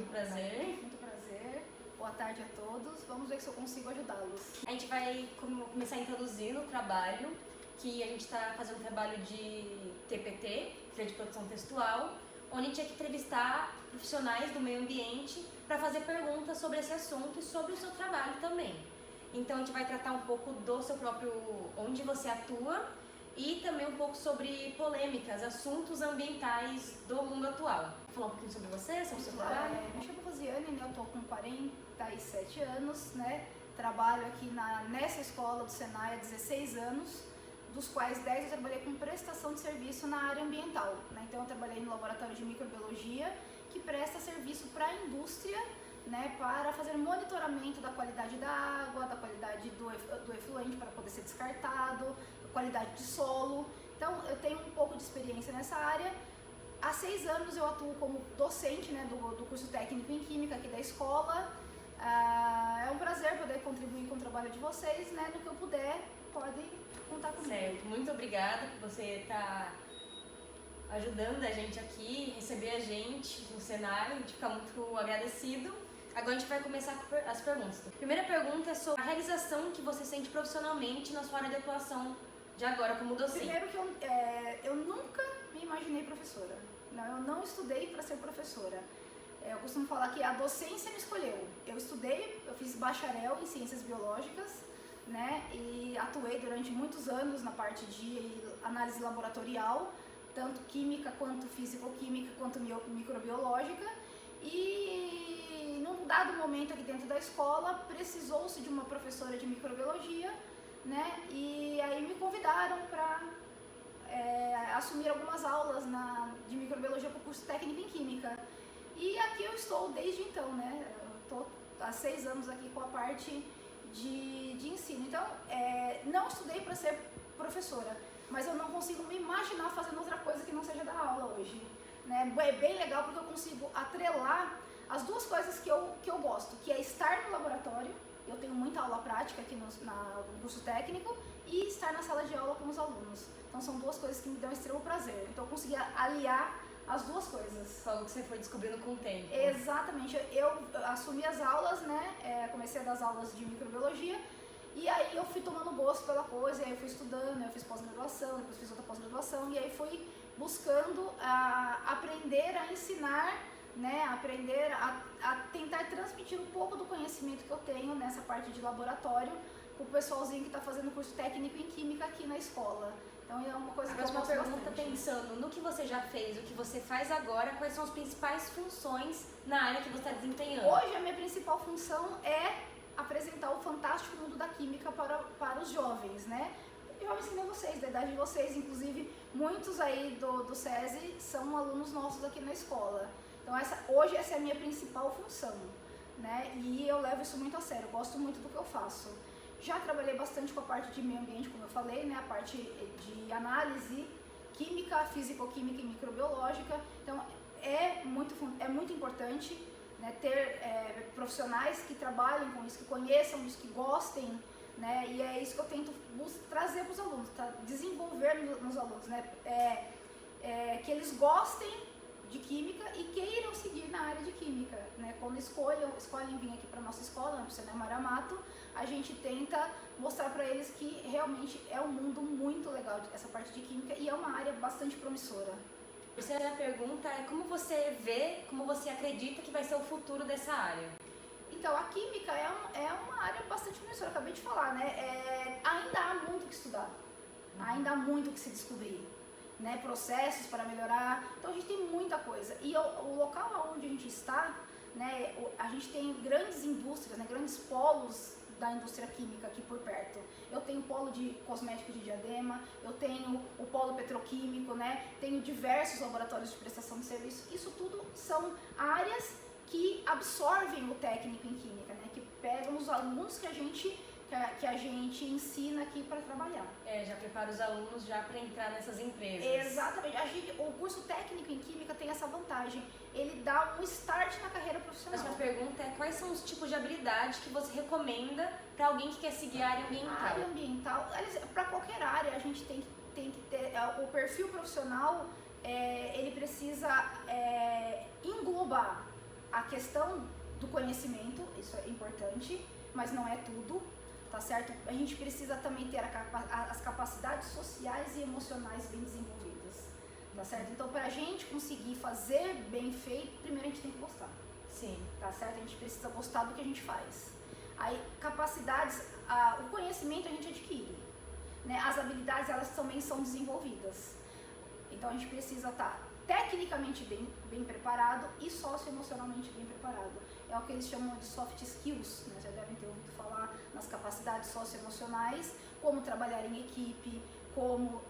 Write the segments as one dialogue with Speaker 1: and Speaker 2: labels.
Speaker 1: Muito prazer.
Speaker 2: Muito prazer. Boa tarde a todos. Vamos ver se eu consigo ajudá-los.
Speaker 1: A gente vai começar introduzindo o trabalho, que a gente está fazendo um trabalho de TPT, Trilha de Produção Textual, onde a gente tinha que entrevistar profissionais do meio ambiente para fazer perguntas sobre esse assunto e sobre o seu trabalho também. Então a gente vai tratar um pouco do seu próprio, onde você atua e também um pouco sobre polêmicas, assuntos ambientais do mundo atual. Vou falar um pouquinho sobre você, sobre o seu trabalho?
Speaker 2: Me chamo Rosiane, né? Eu estou com 47 anos, né? Trabalho aqui nessa escola do Senai há 16 anos, dos quais 10 eu trabalhei com prestação de serviço na área ambiental, né? Então eu trabalhei no laboratório de microbiologia, que presta serviço para a indústria, né, para fazer monitoramento da qualidade da água, da qualidade do efluente para poder ser descartado, qualidade de solo. Então eu tenho um pouco de experiência nessa área. Há 6 anos eu atuo como docente, né, do curso técnico em Química aqui da escola. É um prazer poder contribuir com o trabalho de vocês, né, no que eu puder, podem contar comigo.
Speaker 1: Certo, muito obrigada por você estar ajudando a gente aqui, receber a gente no Senai, a gente fica muito agradecido. Agora a gente vai começar com as perguntas. A primeira pergunta é sobre a realização que você sente profissionalmente na sua área de atuação de agora como docente.
Speaker 2: Primeiro que eu nunca me imaginei professora. Não, eu não estudei para ser professora. Eu costumo falar que a docência me escolheu. Eu fiz bacharel em ciências biológicas, né, e atuei durante muitos anos na parte de análise laboratorial, tanto química quanto físico-química quanto microbiológica. E num dado momento aqui dentro da escola precisou-se de uma professora de microbiologia, né? E aí me convidaram para assumir algumas aulas de microbiologia para o curso técnico em química. E aqui eu estou desde então, né? Eu estou há 6 anos aqui com a parte de ensino. Então, não estudei para ser professora, mas eu não consigo me imaginar fazendo outra coisa que não seja dar aula hoje. Né? É bem legal porque eu consigo atrelar as duas coisas que eu gosto, que é estar no laboratório, eu tenho muita aula prática aqui no curso técnico, e estar na sala de aula com os alunos. Então são duas coisas que me dão extremo prazer. Então eu consegui aliar as duas coisas.
Speaker 1: Algo que você foi descobrindo com o tempo.
Speaker 2: Exatamente. Eu assumi as aulas, né? Comecei a dar as aulas de microbiologia, e aí eu fui tomando gosto pela coisa, e aí eu fui estudando, eu fiz pós-graduação, depois fiz outra pós-graduação, e aí fui buscando aprender a ensinar, né, aprender a tentar transmitir um pouco do conhecimento que eu tenho nessa parte de laboratório para o pessoalzinho que está fazendo curso técnico em Química aqui na escola. Então é uma coisa que eu gosto bastante.
Speaker 1: Uma pergunta pensando no que você já fez, o que você faz agora, quais são as principais funções na área que você está desempenhando?
Speaker 2: Hoje a minha principal função é apresentar o fantástico mundo da química para os jovens, né? Jovens que nem vocês, da idade de vocês, inclusive muitos aí do SESI são alunos nossos aqui na escola. Então hoje essa é a minha principal função, né? E eu levo isso muito a sério, eu gosto muito do que eu faço. Já trabalhei bastante com a parte de meio ambiente, como eu falei, né? A parte de análise química, físico-química e microbiológica. Então é muito importante, né, ter profissionais que trabalhem com isso, que conheçam isso, que gostem, né? E é isso que eu tento trazer para os alunos, tá? Desenvolver nos alunos, né? Que eles gostem de química e queiram seguir na área de química, né? Quando escolhem vir aqui para nossa escola, para o Senai Maramato, a gente tenta mostrar para eles que realmente é um mundo muito legal essa parte de química, e é uma área bastante promissora.
Speaker 1: A terceira pergunta é como você vê, como você acredita que vai ser o futuro dessa área?
Speaker 2: Então, a química é uma área bastante promissora, eu acabei de falar, né? Ainda há muito o que estudar, ainda há muito o que se descobrir, né? Processos para melhorar, então a gente tem muita coisa. E o local onde a gente está, né? A gente tem grandes indústrias, né? Grandes polos da indústria química aqui por perto. Eu tenho o polo de cosméticos de Diadema, eu tenho o polo petroquímico, né? Tenho diversos laboratórios de prestação de serviço. Isso tudo são áreas que absorvem o técnico em química, né? Que pegam os alunos que a gente ensina aqui para trabalhar.
Speaker 1: Já prepara os alunos já para entrar nessas empresas.
Speaker 2: Exatamente. O curso técnico em química tem essa vantagem. Ele dá um start na carreira profissional.
Speaker 1: A minha pergunta é quais são os tipos de habilidade que você recomenda para alguém que quer seguir a área ambiental?
Speaker 2: A área ambiental, para qualquer área, a gente tem que ter o perfil profissional, ele precisa englobar a questão do conhecimento, isso é importante, mas não é tudo, tá certo? A gente precisa também ter as capacidades sociais e emocionais bem desenvolvidas, tá certo? Então, para a gente conseguir fazer bem feito, primeiro a gente tem que gostar.
Speaker 1: Sim.
Speaker 2: Tá certo? A gente precisa gostar do que a gente faz. Aí, capacidades, o conhecimento a gente adquire, né? As habilidades, elas também são desenvolvidas. Então, a gente precisa estar tecnicamente bem preparado e socioemocionalmente bem preparado. É o que eles chamam de soft skills, né? Já devem ter ouvido falar nas capacidades socioemocionais, como trabalhar em equipe, como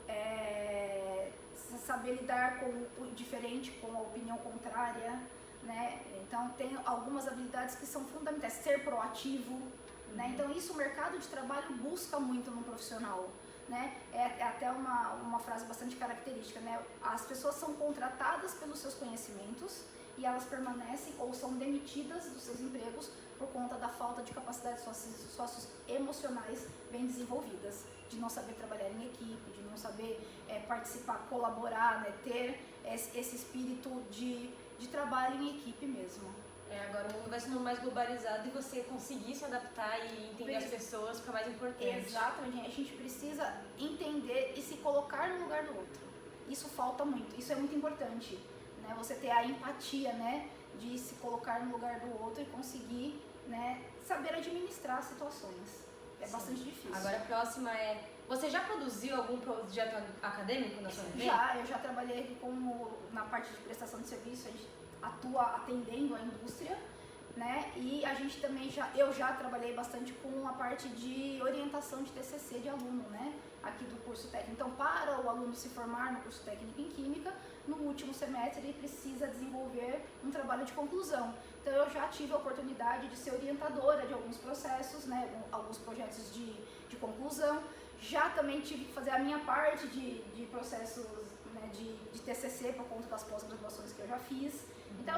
Speaker 2: saber lidar com o diferente, com a opinião contrária, né? Então, tem algumas habilidades que são fundamentais. Ser proativo, né? Então, isso o mercado de trabalho busca muito no profissional, né? É até uma frase bastante característica, né? As pessoas são contratadas pelos seus conhecimentos e elas permanecem ou são demitidas dos seus empregos por conta da falta de capacidades socioemocionais bem desenvolvidas, de não saber trabalhar em equipe, de não saber participar, colaborar, né? Ter esse espírito de trabalho em equipe mesmo.
Speaker 1: Agora o mundo vai sendo mais globalizado e você conseguir se adaptar e entender as pessoas fica mais importante.
Speaker 2: Exatamente, a gente precisa entender e se colocar no lugar do outro. Isso falta muito, isso é muito importante, né? Você ter a empatia, né? De se colocar no lugar do outro e conseguir, né? Saber administrar situações. É Sim. Bastante difícil.
Speaker 1: Agora a próxima você já produziu algum projeto acadêmico na sua vida?
Speaker 2: Eu já trabalhei na parte de prestação de serviço, a gente atua atendendo a indústria, né? E a gente também eu já trabalhei bastante com a parte de orientação de TCC de aluno, né? Aqui do curso técnico. Então, para o aluno se formar no curso técnico em Química, no último semestre ele precisa desenvolver um trabalho de conclusão. Então, eu já tive a oportunidade de ser orientadora de alguns processos, né? Alguns projetos de conclusão. Já também tive que fazer a minha parte de processos, né? de TCC por conta das pós-graduações que eu já fiz. Então,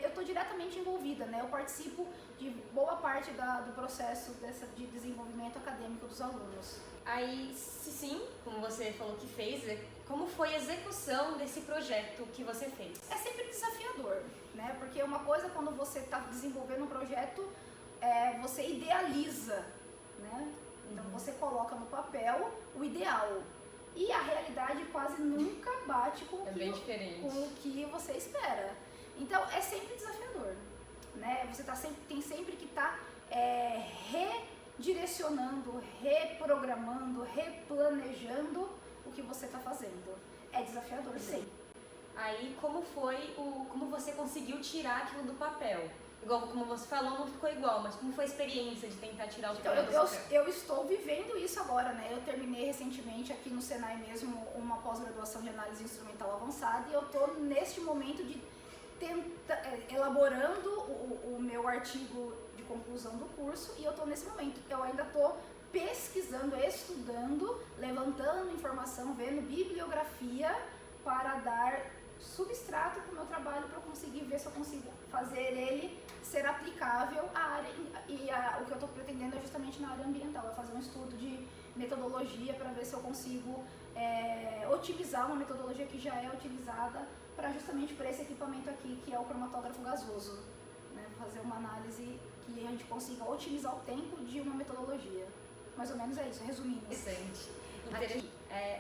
Speaker 2: eu estou diretamente envolvida, né? Eu participo de boa parte do processo de desenvolvimento acadêmico dos alunos.
Speaker 1: Aí, sim, como você falou que fez, como foi a execução desse projeto que você fez?
Speaker 2: É sempre desafiador, né? Porque uma coisa, quando você está desenvolvendo um projeto, você idealiza, né? Então, você coloca no papel o ideal. E a realidade quase nunca bate com o que você espera. Então, é sempre desafiador, né? Você tem sempre que estar redirecionando, reprogramando, replanejando o que você está fazendo. É desafiador, sim.
Speaker 1: Aí, como você conseguiu tirar aquilo do papel? Igual como você falou, não ficou igual, mas como foi a experiência de tentar tirar o papel do papel?
Speaker 2: Eu estou vivendo isso agora, né? Eu terminei recentemente aqui no Senai mesmo uma pós-graduação de análise instrumental avançada e eu estou neste momento de elaborando o meu artigo de conclusão do curso e eu estou nesse momento. Eu ainda estou pesquisando, estudando, levantando informação, vendo bibliografia para dar substrato para o meu trabalho para eu conseguir ver se eu consigo fazer ele ser aplicável à área. O que eu estou pretendendo é justamente na área ambiental, é fazer um estudo de metodologia para ver se eu consigo otimizar uma metodologia que já é utilizada justamente para esse equipamento aqui, que é o cromatógrafo gasoso, né? Fazer uma análise que a gente consiga otimizar o tempo de uma metodologia. Mais ou menos é isso, resumindo.
Speaker 1: Interessante.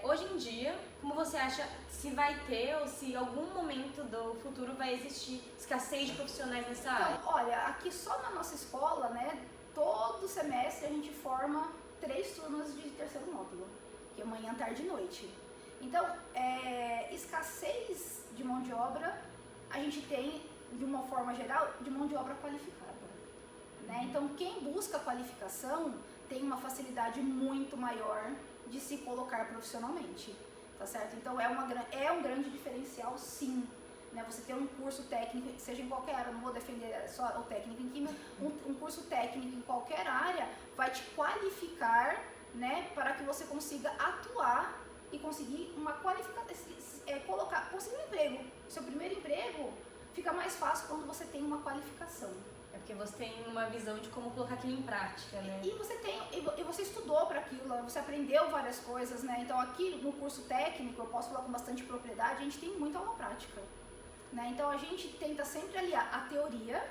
Speaker 1: Hoje em dia, como você acha se vai ter ou se em algum momento do futuro vai existir escassez de profissionais nessa área?
Speaker 2: Então, olha, aqui só na nossa escola, né, todo semestre a gente forma 3 turmas de terceiro módulo, que é manhã, tarde e noite. Então, escassez de mão de obra, a gente tem, de uma forma geral, de mão de obra qualificada, né? Então, quem busca qualificação tem uma facilidade muito maior de se colocar profissionalmente, tá certo? Então, é um grande diferencial, sim, né? Você ter um curso técnico, seja em qualquer área, não vou defender só o técnico em química, um curso técnico em qualquer área vai te qualificar, né, para que você consiga atuar e conseguir uma qualificação, conseguir um emprego. Seu primeiro emprego fica mais fácil quando você tem uma qualificação.
Speaker 1: É porque você tem uma visão de como colocar aquilo em prática, né?
Speaker 2: E você estudou para aquilo, você aprendeu várias coisas, né? Então aqui no curso técnico, eu posso falar com bastante propriedade, a gente tem muita aula prática. né? Então a gente tenta sempre aliar a teoria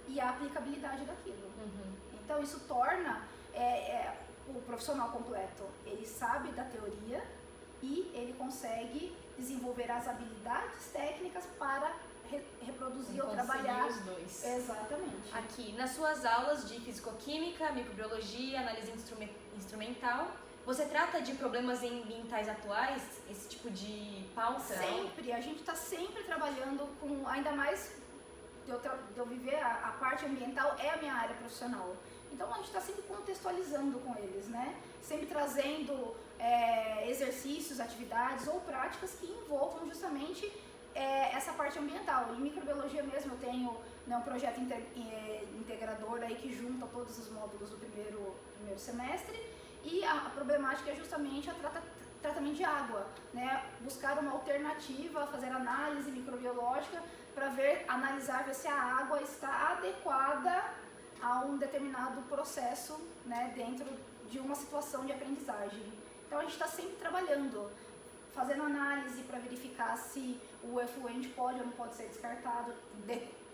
Speaker 2: e a aplicabilidade daquilo. Então isso torna o profissional completo, ele sabe da teoria e ele consegue desenvolver as habilidades técnicas para reproduzir ou trabalhar
Speaker 1: os dois.
Speaker 2: Exatamente.
Speaker 1: Aqui, nas suas aulas de fisicoquímica, microbiologia, análise instrumental, você trata de problemas ambientais atuais, esse tipo de pauta?
Speaker 2: Sempre, a gente está sempre trabalhando com, ainda mais de eu viver a parte ambiental é a minha área profissional. Então a gente está sempre contextualizando com eles, né? Sempre trazendo exercícios, atividades ou práticas que envolvam justamente essa parte ambiental. Em microbiologia mesmo eu tenho, né, um projeto integrador aí que junta todos os módulos do primeiro semestre, e a problemática é justamente tratamento de água, né? Buscar uma alternativa, fazer análise microbiológica para analisar ver se a água está adequada a um determinado processo, né, dentro de uma situação de aprendizagem. Então a gente está sempre trabalhando, fazendo análise para verificar se o efluente pode ou não pode ser descartado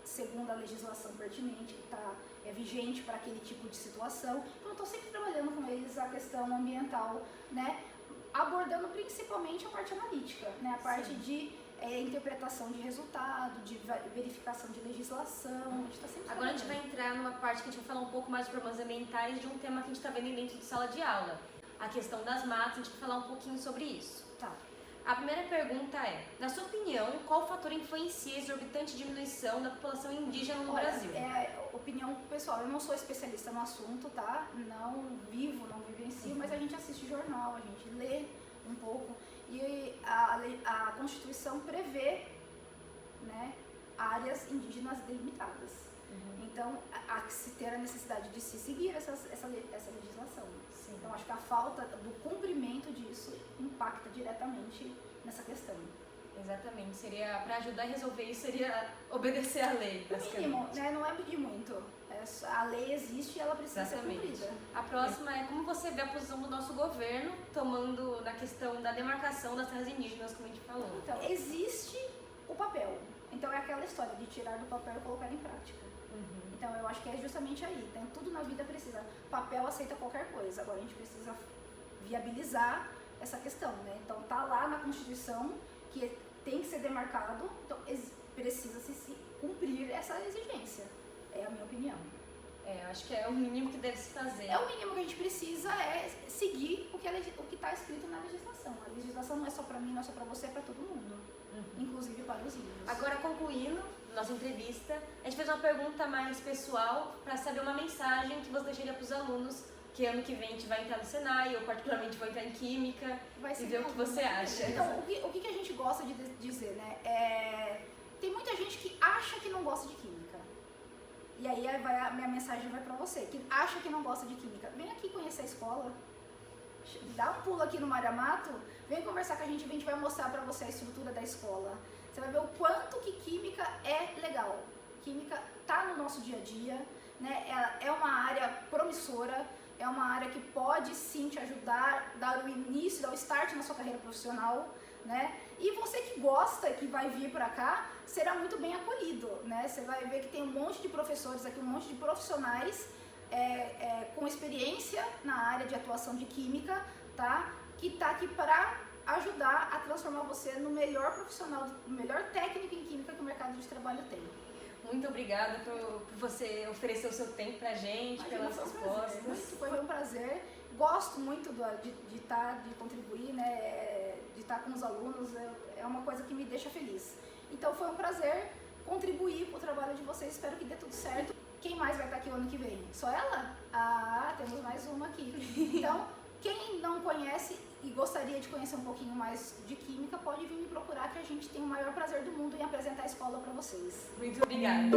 Speaker 2: segundo a legislação pertinente que está vigente para aquele tipo de situação. Então eu estou sempre trabalhando com eles a questão ambiental, né, abordando principalmente a parte analítica, né, a parte de interpretação de resultado, de verificação de legislação. A gente tá sempre
Speaker 1: Agora a gente vai entrar numa parte que a gente vai falar um pouco mais de problemas ambientais de um tema que a gente está vendo dentro de sala de aula, a questão das matas. A gente vai falar um pouquinho sobre isso.
Speaker 2: Tá.
Speaker 1: A primeira pergunta é, na sua opinião, qual fator influencia a exorbitante diminuição da população indígena no Brasil?
Speaker 2: Opinião pessoal, eu não sou especialista no assunto, tá? Não vivencio, mas a gente assiste jornal, a gente lê um pouco, e a Constituição prevê, né, áreas indígenas delimitadas. Então, há que se ter a necessidade de se seguir essa legislação.
Speaker 1: Sim.
Speaker 2: Então, acho que a falta do cumprimento disso impacta diretamente nessa questão.
Speaker 1: Exatamente, seria, para ajudar a resolver isso, seria obedecer à lei, basicamente.
Speaker 2: Mínimo, né? Não é pedir muito. A lei existe e ela precisa ser cumprida.
Speaker 1: A próxima é como você vê a posição do nosso governo tomando na questão da demarcação das terras indígenas, como a gente falou.
Speaker 2: Então, existe o papel. Então, é aquela história de tirar do papel e colocar em prática. Então, eu acho que é justamente aí. Então, tudo na vida precisa. Papel aceita qualquer coisa. Agora, a gente precisa viabilizar essa questão, né? Então, tá lá na Constituição que tem que ser demarcado. Então, precisa se cumprir essa exigência. É a minha opinião.
Speaker 1: Eu acho que é o mínimo que deve se fazer.
Speaker 2: O mínimo que a gente precisa é seguir o que está escrito na legislação. A legislação não é só para mim, não é só para você, é para todo mundo. Inclusive para os índios.
Speaker 1: Agora, concluindo nossa entrevista, a gente fez uma pergunta mais pessoal para saber uma mensagem que você deixaria para os alunos, que ano que vem a gente vai entrar no Senai, eu particularmente vou entrar em Química, e ver o que você acha.
Speaker 2: Então, o que a gente gosta de dizer, né? Tem muita gente que acha que não gosta de Química. E aí a minha mensagem vai para você, que acha que não gosta de Química. Vem aqui conhecer a escola, dá um pulo aqui no Maria Mato, vem conversar com a gente vai mostrar para você a estrutura da escola. Você vai ver o quanto que Química é legal. Química tá no nosso dia a dia, né? É uma área promissora, é uma área que pode sim te ajudar, dar o início, dar o start na sua carreira profissional, né? E você que gosta, que vai vir para cá, será muito bem acolhido, né? Você vai ver que tem um monte de professores aqui, um monte de profissionais com experiência na área de atuação de Química, tá? Que tá aqui para ajudar a transformar você no melhor profissional, no melhor técnico em Química que o mercado de trabalho tem.
Speaker 1: Muito obrigada por você oferecer o seu tempo pra gente, pelas respostas.
Speaker 2: Foi um prazer. Gosto muito de contribuir, né? De estar com os alunos. É uma coisa que me deixa feliz. Então foi um prazer contribuir para o trabalho de vocês. Espero que dê tudo certo. Quem mais vai estar aqui o ano que vem? Só ela? Ah, temos mais uma aqui. Então, quem não conhece e gostaria de conhecer um pouquinho mais de Química, pode vir me procurar, que a gente tem o maior prazer do mundo em apresentar a escola para vocês.
Speaker 1: Muito obrigada.